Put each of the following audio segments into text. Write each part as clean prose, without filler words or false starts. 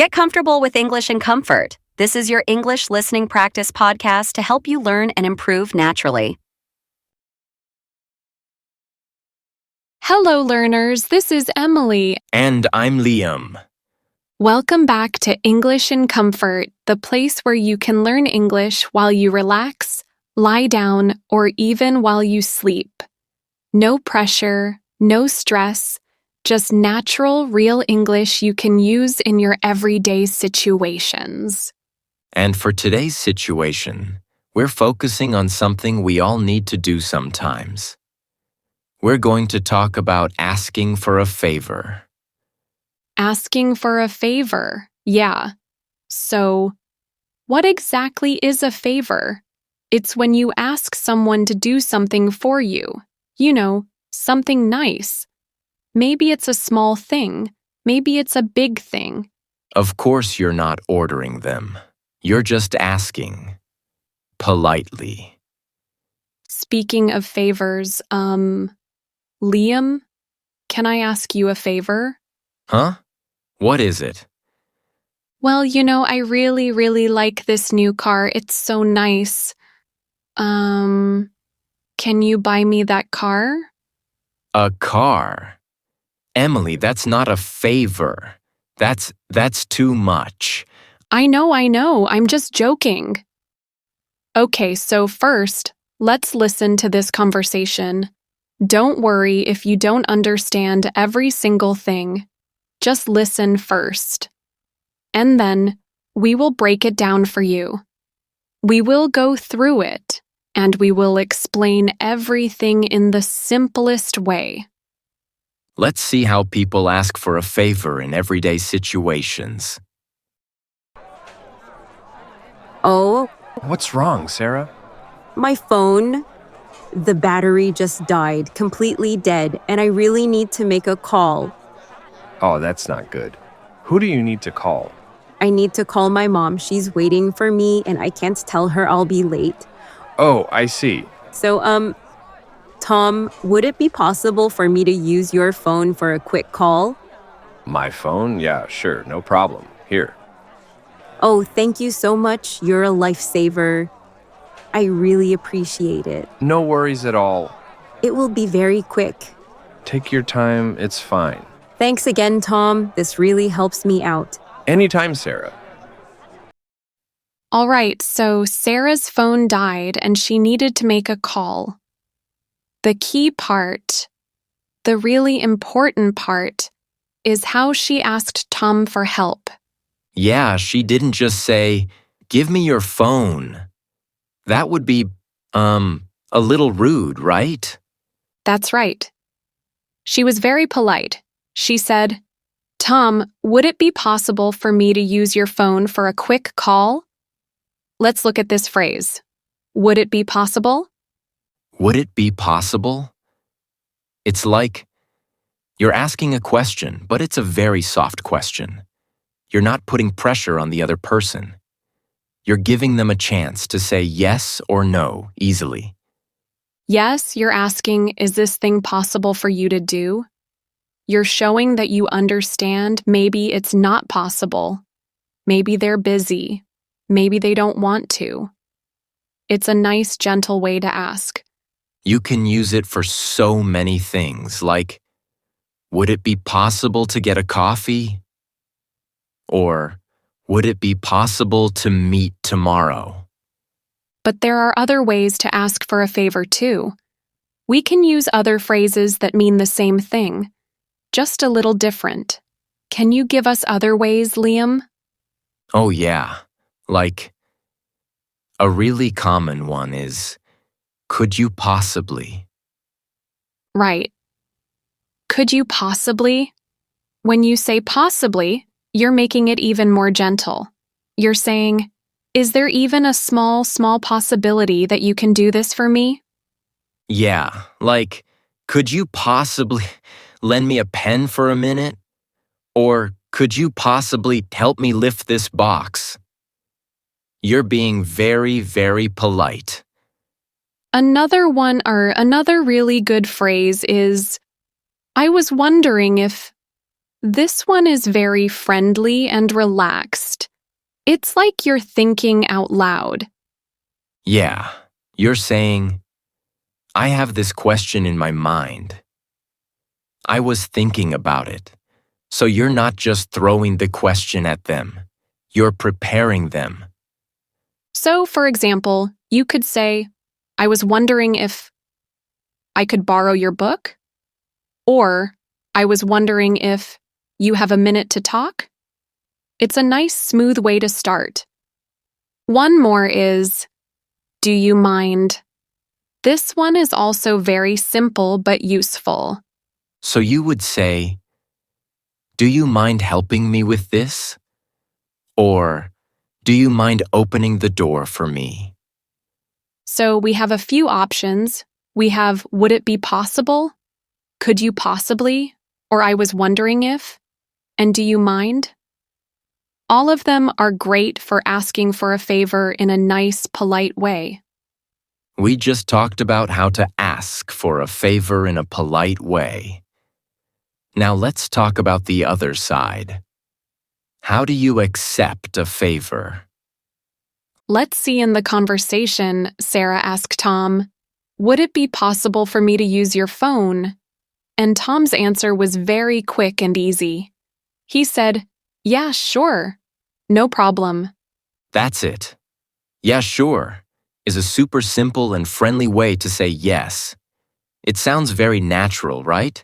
Get comfortable with English in comfort. This is your English listening practice podcast to help you learn and improve naturally. Hello, learners. This is Emily. And I'm Liam. Welcome back to English in Comfort, the place where you can learn English while you relax, lie down, or even while you sleep. No pressure, no stress, just natural, real English you can use in your everyday situations. And for today's situation, we're focusing on something we all need to do sometimes. We're going to talk about asking for a favor. Asking for a favor, yeah. So, what exactly is a favor? It's when you ask someone to do something for you. You know, something nice. Maybe it's a small thing. Maybe it's a big thing. Of course you're not ordering them. You're just asking. Politely. Speaking of favors, Liam, can I ask you a favor? Huh? What is it? Well, I really like this new car. It's so nice. Can you buy me that car? A car. Emily, that's not a favor. That's too much. I know. I'm just joking. Okay, so first, let's listen to this conversation. Don't worry if you don't understand every single thing. Just listen first. And then, we will break it down for you. We will go through it, and we will explain everything in the simplest way. Let's see how people ask for a favor in everyday situations. Oh, What's wrong, Sarah? my phone. The battery just died, completely dead, and I really need to make a call. Oh, that's not good. Who do you need to call? I need to call my mom. She's waiting for me, and I can't tell her I'll be late. Oh, I see. So, Tom, would it be possible for me to use your phone for a quick call? My phone? Yeah, sure, no problem. Here. Oh, thank you so much. You're a lifesaver. I really appreciate it. No worries at all. It will be very quick. Take your time, it's fine. Thanks again, Tom. This really helps me out. Anytime, Sarah. All right, so Sarah's phone died and she needed to make a call. The key part, the really important part, is how she asked Tom for help. Yeah, she didn't just say, "Give me your phone." That would be, a little rude, right? That's right. She was very polite. She said, "Tom, would it be possible for me to use your phone for a quick call?" Let's look at this phrase. Would it be possible? Would it be possible? It's like you're asking a question, but it's a very soft question. You're not putting pressure on the other person. You're giving them a chance to say yes or no easily. Yes, you're asking, is this thing possible for you to do? You're showing that you understand maybe it's not possible. Maybe they're busy. Maybe they don't want to. It's a nice, gentle way to ask. You can use it for so many things, like, would it be possible to get a coffee? Or, would it be possible to meet tomorrow? But there are other ways to ask for a favor too. We can use other phrases that mean the same thing, just a little different. Can you give us other ways, Liam? Oh yeah, like, a really common one is, could you possibly? Right. Could you possibly? When you say possibly, you're making it even more gentle. You're saying, is there even a small possibility that you can do this for me? Yeah, like, could you possibly lend me a pen for a minute? Or could you possibly help me lift this box? You're being very, very polite. Another really good phrase is, I was wondering if, This one is very friendly and relaxed. It's like you're thinking out loud. Yeah, you're saying, I have this question in my mind. I was thinking about it. So you're not just throwing the question at them, you're preparing them. So, for example, you could say, I was wondering if I could borrow your book? Or, I was wondering if you have a minute to talk? It's a nice, smooth way to start. One more is, do you mind? This one is also very simple but useful. So you would say, do you mind helping me with this? Or, do you mind opening the door for me? So we have a few options. We have, would it be possible? Could you possibly? Or I was wondering if? And do you mind? All of them are great for asking for a favor in a nice, polite way. We just talked about how to ask for a favor in a polite way. Now let's talk about the other side. How do you accept a favor? Let's see in the conversation, Sarah asked Tom, would it be possible for me to use your phone? And Tom's answer was very quick and easy. He said, yeah, sure. No problem. That's it. Yeah, sure, is a super simple and friendly way to say yes. It sounds very natural, right?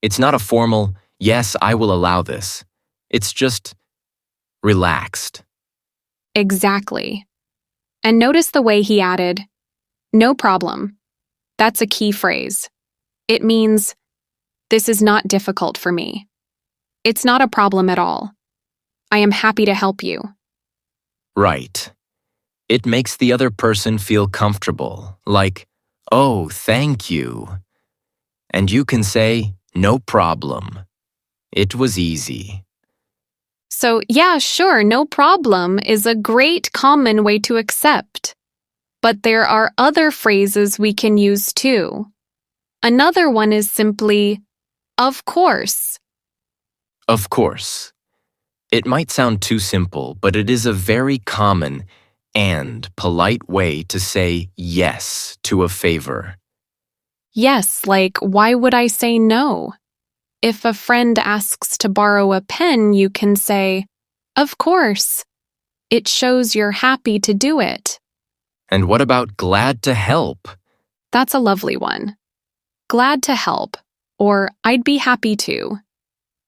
It's not a formal, yes, I will allow this. It's just relaxed. Exactly. And notice the way he added, no problem. That's a key phrase. It means, this is not difficult for me. It's not a problem at all. I am happy to help you. Right. It makes the other person feel comfortable, like, oh, thank you. And you can say, no problem. It was easy. So, yeah, sure, no problem is a great common way to accept. But there are other phrases we can use too. Another one is simply, of course. Of course. It might sound too simple, but it is a very common and polite way to say yes to a favor. Yes, like, why would I say no? If a friend asks to borrow a pen, you can say, of course. It shows you're happy to do it. And what about glad to help? That's a lovely one. Glad to help, or I'd be happy to.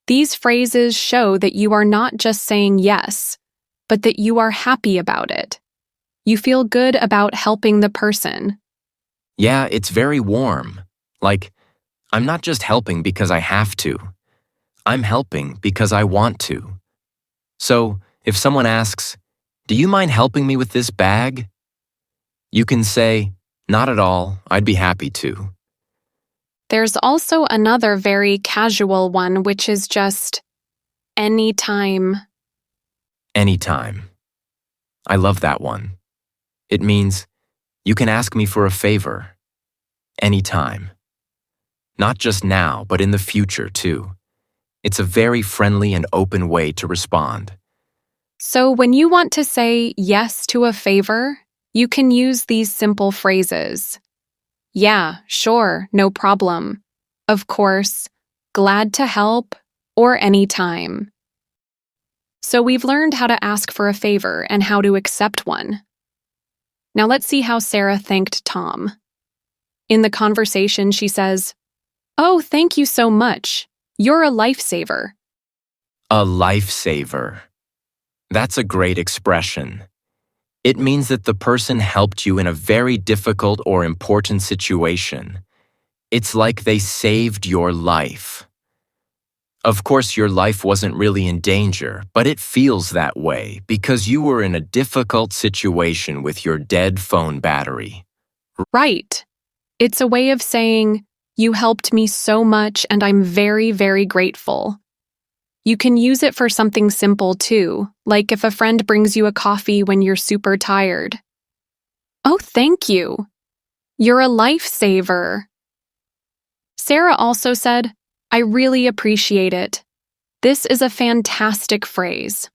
These phrases show that you are not just saying yes, but that you are happy about it. You feel good about helping the person. Yeah, it's very warm. Like, I'm not just helping because I have to. I'm helping because I want to. So, if someone asks, do you mind helping me with this bag? You can say, not at all, I'd be happy to. There's also another very casual one, which is just anytime. Anytime. I love that one. It means, you can ask me for a favor. Anytime. Not just now, but in the future, too. It's a very friendly and open way to respond. So when you want to say yes to a favor, you can use these simple phrases. Yeah, sure, no problem. Of course, glad to help, or anytime. So we've learned how to ask for a favor and how to accept one. Now let's see how Sarah thanked Tom. In the conversation, she says, oh, thank you so much. You're a lifesaver. A lifesaver. That's a great expression. It means that the person helped you in a very difficult or important situation. It's like they saved your life. Of course, your life wasn't really in danger, but it feels that way because you were in a difficult situation with your dead phone battery. Right. It's a way of saying, you helped me so much and I'm very, very grateful. You can use it for something simple too, like if a friend brings you a coffee when you're super tired. Oh, thank you. You're a lifesaver. Sarah also said, I really appreciate it. This is a fantastic phrase.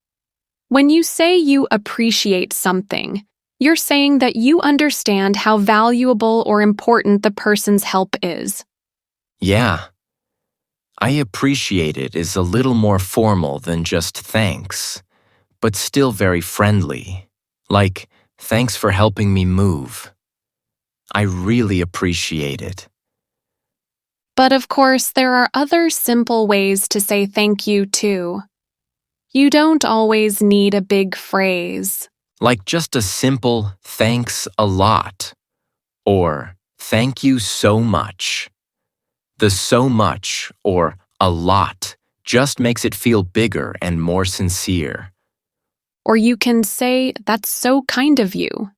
When you say you appreciate something, you're saying that you understand how valuable or important the person's help is. Yeah. I appreciate it is a little more formal than just thanks, but still very friendly. Like, thanks for helping me move. I really appreciate it. But of course, there are other simple ways to say thank you too. You don't always need a big phrase. Like just a simple thanks a lot or thank you so much. The so much or a lot just makes it feel bigger and more sincere. Or you can say, that's so kind of you.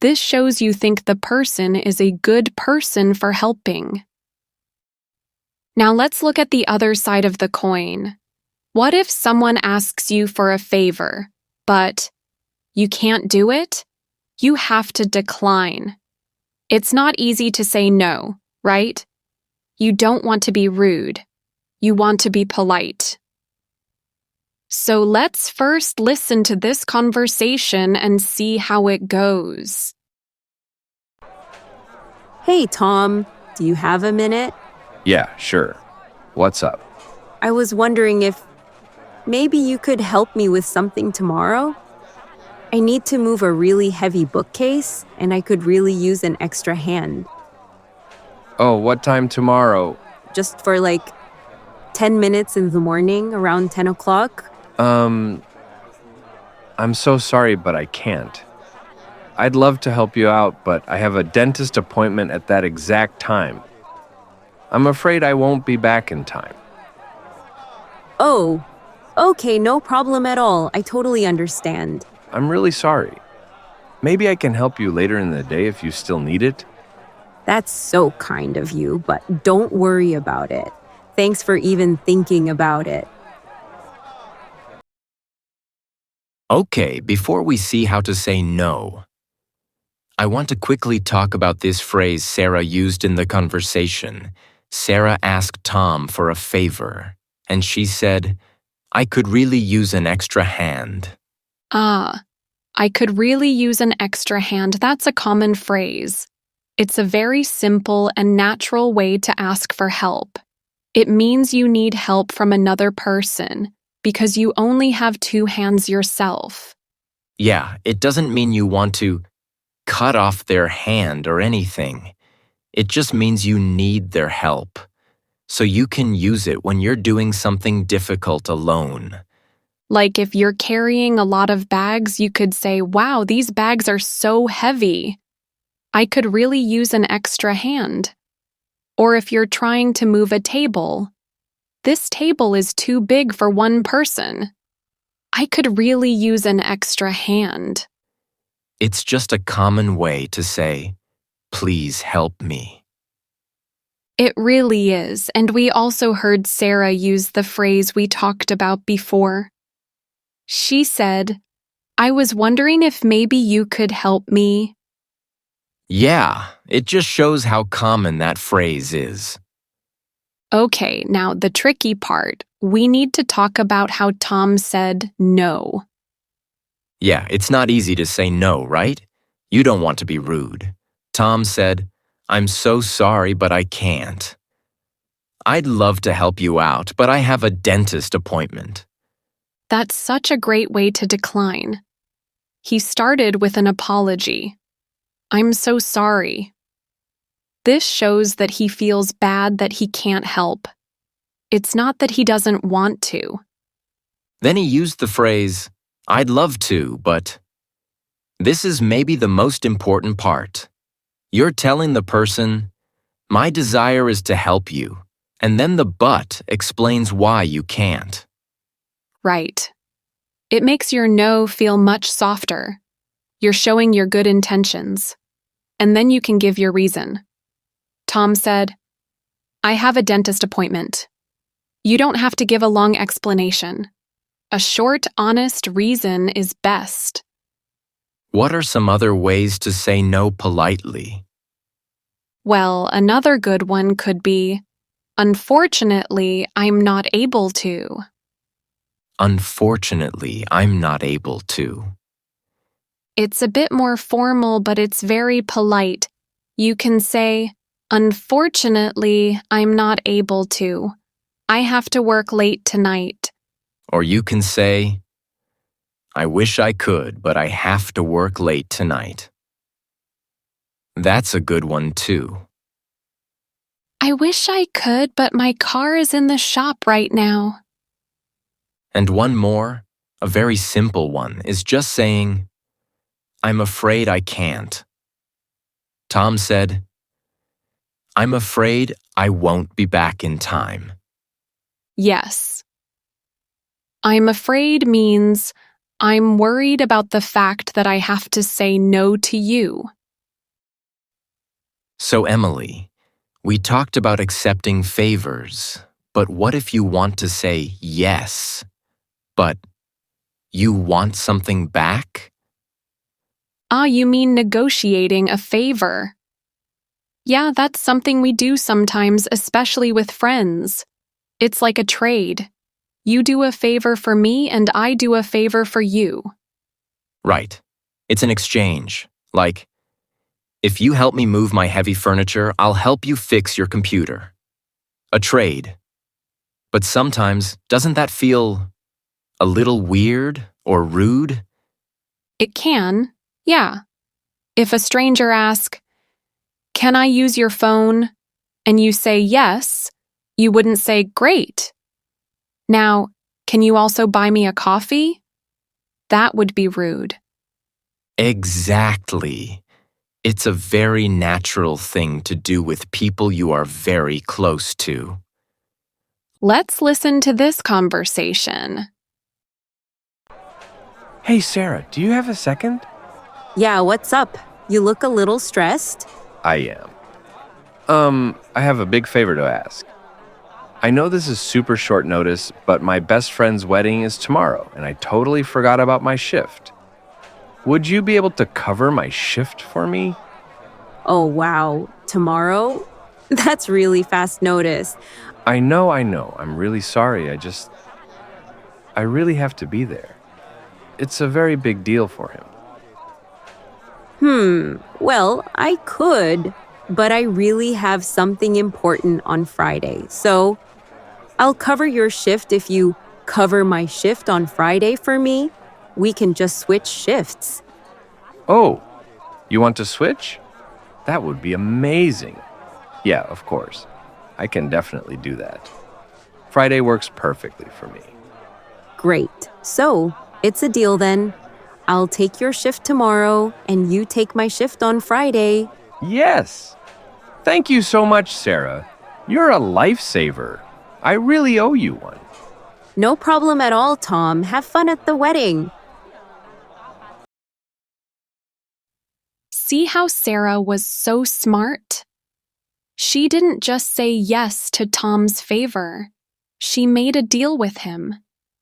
This shows you think the person is a good person for helping. Now let's look at the other side of the coin. What if someone asks you for a favor, but you can't do it? You have to decline. It's not easy to say no, right? You don't want to be rude. You want to be polite. So let's first listen to this conversation and see how it goes. Hey, Tom, do you have a minute? Yeah, sure. What's up? I was wondering if maybe you could help me with something tomorrow? I need to move a really heavy bookcase, and I could really use an extra hand. Oh, what time tomorrow? Just for like 10 minutes in the morning, around 10 o'clock. I'm so sorry, but I can't. I'd love to help you out, but I have a dentist appointment at that exact time. I'm afraid I won't be back in time. Oh, okay, no problem at all. I totally understand. I'm really sorry. Maybe I can help you later in the day if you still need it. That's so kind of you, but don't worry about it. Thanks for even thinking about it. Okay, before we see how to say no, I want to quickly talk about this phrase Sarah used in the conversation. Sarah asked Tom for a favor, and she said, I could really use an extra hand. I could really use an extra hand. That's a common phrase. It's a very simple and natural way to ask for help. It means you need help from another person because you only have two hands yourself. Yeah, it doesn't mean you want to cut off their hand or anything. It just means you need their help, so you can use it when you're doing something difficult alone. Like if you're carrying a lot of bags, you could say, wow, these bags are so heavy. I could really use an extra hand. Or if you're trying to move a table, this table is too big for one person. I could really use an extra hand. It's just a common way to say, please help me. It really is, and we also heard Sarah use the phrase we talked about before. She said, I was wondering if maybe you could help me. Yeah, it just shows how common that phrase is. Okay, now the tricky part. We need to talk about how Tom said no. Yeah, it's not easy to say no, right? You don't want to be rude. Tom said, I'm so sorry, but I can't. I'd love to help you out, but I have a dentist appointment. That's such a great way to decline. He started with an apology. I'm so sorry. This shows that he feels bad that he can't help. It's not that he doesn't want to. Then he used the phrase, I'd love to, but... This is maybe the most important part. You're telling the person, my desire is to help you, and then the but explains why you can't. Right. It makes your no feel much softer. You're showing your good intentions. And then you can give your reason. Tom said, I have a dentist appointment. You don't have to give a long explanation. A short, honest reason is best. What are some other ways to say no politely? Well, another good one could be, unfortunately, I'm not able to. Unfortunately, I'm not able to. It's a bit more formal, but it's very polite. You can say, "Unfortunately, I'm not able to. I have to work late tonight." Or you can say, I wish I could, but I have to work late tonight. That's a good one too. "I wish I could, but my car is in the shop right now." And one more, a very simple one, is just saying, I'm afraid I can't. Tom said, I'm afraid I won't be back in time. Yes. "I'm afraid" means I'm worried about the fact that I have to say no to you. So, Emily, we talked about accepting favors, but what if you want to say yes, but you want something back? Ah, you mean negotiating a favor. Yeah, that's something we do sometimes, especially with friends. It's like a trade. You do a favor for me and I do a favor for you. Right. It's an exchange. Like, if you help me move my heavy furniture, I'll help you fix your computer. A trade. But sometimes, doesn't that feel a little weird or rude? It can, yeah. If a stranger asks, "Can I use your phone?" and you say yes, you wouldn't say, "Great." Now, "Can you also buy me a coffee?" That would be rude. Exactly. It's a very natural thing to do with people you are very close to. Let's listen to this conversation. Hey, Sarah, do you have a second? Yeah, what's up? You look a little stressed. I am. I have a big favor to ask. I know this is super short notice, but my best friend's wedding is tomorrow, and I totally forgot about my shift. Would you be able to cover my shift for me? Oh, wow. Tomorrow? That's really fast notice. I know. I'm really sorry. I really have to be there. It's a very big deal for him. Well, I could, but I really have something important on Friday. So I'll cover your shift if you cover my shift on Friday for me. We can just switch shifts. Oh, you want to switch? That would be amazing. Yeah, of course. I can definitely do that. Friday works perfectly for me. Great. So it's a deal then. I'll take your shift tomorrow and you take my shift on Friday. Yes! Thank you so much, Sarah. You're a lifesaver. I really owe you one. No problem at all, Tom. Have fun at the wedding. See how Sarah was so smart? She didn't just say yes to Tom's favor. She made a deal with him.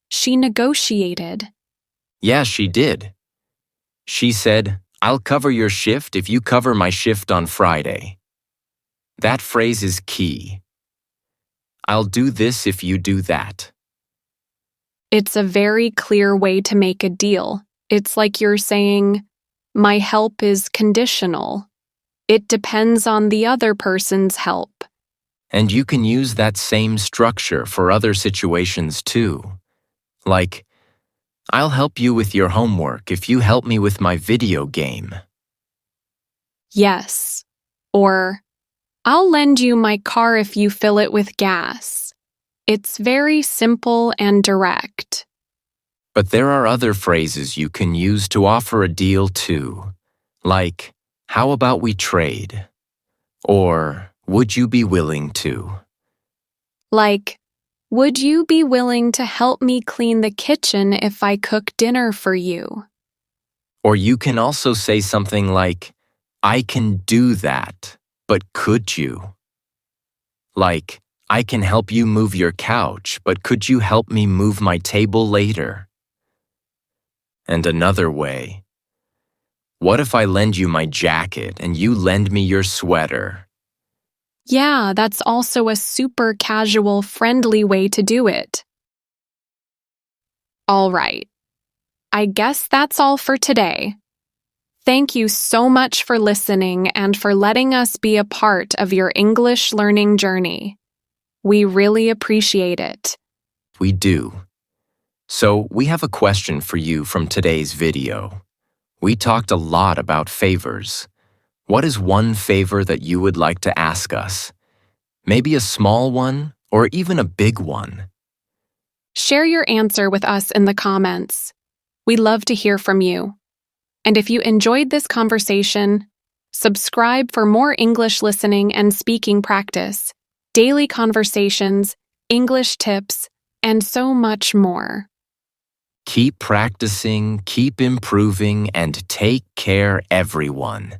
She negotiated. Yeah, she did. She said, I'll cover your shift if you cover my shift on Friday. That phrase is key. I'll do this if you do that. It's a very clear way to make a deal. It's like you're saying, "My help is conditional. It depends on the other person's help." And you can use that same structure for other situations too. Like, I'll help you with your homework if you help me with my video game. Yes. Or, "I'll lend you my car if you fill it with gas." It's very simple and direct. But there are other phrases you can use to offer a deal too. Like, how about we trade? Or, would you be willing to? Like, "Would you be willing to help me clean the kitchen if I cook dinner for you?" Or you can also say something like, I can do that, but could you? Like, I can help you move your couch, but could you help me move my table later? And another way, what if I lend you my jacket and you lend me your sweater? Yeah, that's also a super casual, friendly way to do it. All right. I guess that's all for today. Thank you so much for listening and for letting us be a part of your English learning journey. We really appreciate it. We do. So, we have a question for you from today's video. We talked a lot about favors. What is one favor that you would like to ask us? Maybe a small one or even a big one. Share your answer with us in the comments. We love to hear from you. And if you enjoyed this conversation, subscribe for more English listening and speaking practice, daily conversations, English tips, and so much more. Keep practicing, keep improving, and take care, everyone.